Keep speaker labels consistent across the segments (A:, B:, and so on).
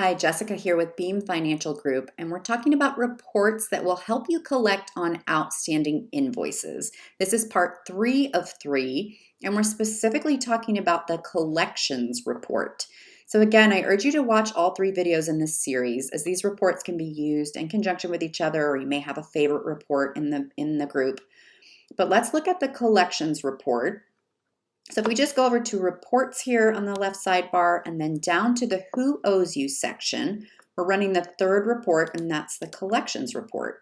A: Hi, Jessica here with Beam Financial Group, and we're talking about reports that will help you collect on outstanding invoices. This is part 3 of 3, and we're specifically talking about the collections report. So again, I urge you to watch all 3 videos in this series, as these reports can be used in conjunction with each other, or you may have a favorite report in the group. But let's look at the collections report. So if we just go over to reports here on the left sidebar and then down to the Who Owes You section, we're running the 3rd report, and that's the collections report.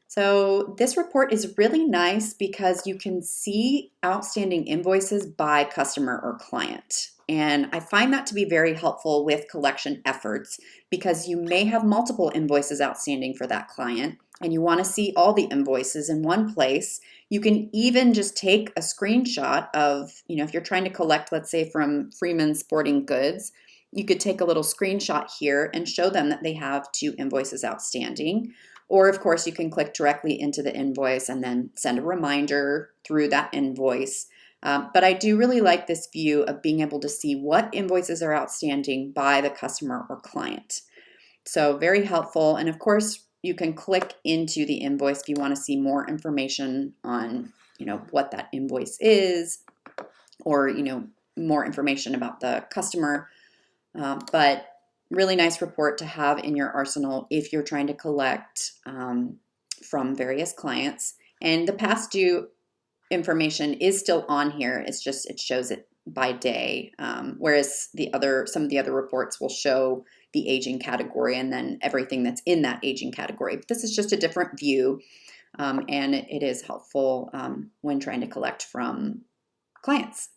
A: So this report is really nice because you can see outstanding invoices by customer or client. And I find that to be very helpful with collection efforts because you may have multiple invoices outstanding for that client and you want to see all the invoices in one place. You can even just take a screenshot of, if you're trying to collect, let's say from Freeman Sporting Goods, you could take a little screenshot here and show them that they have 2 invoices outstanding. Or of course, you can click directly into the invoice and then send a reminder through that invoice. But I do really like this view of being able to see what invoices are outstanding by the customer or client. So very helpful. And of course, you can click into the invoice if you want to see more information on, what that invoice is, or, more information about the customer. But really nice report to have in your arsenal if you're trying to collect from various clients. And the past due information is still on here. It's just it shows it by day, whereas some of the other reports will show the aging category and then everything that's in that aging category. But this is just a different view, and it is helpful when trying to collect from clients.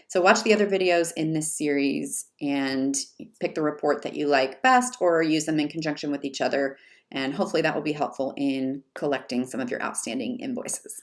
A: So watch the other videos in this series and pick the report that you like best or use them in conjunction with each other. And hopefully that will be helpful in collecting some of your outstanding invoices.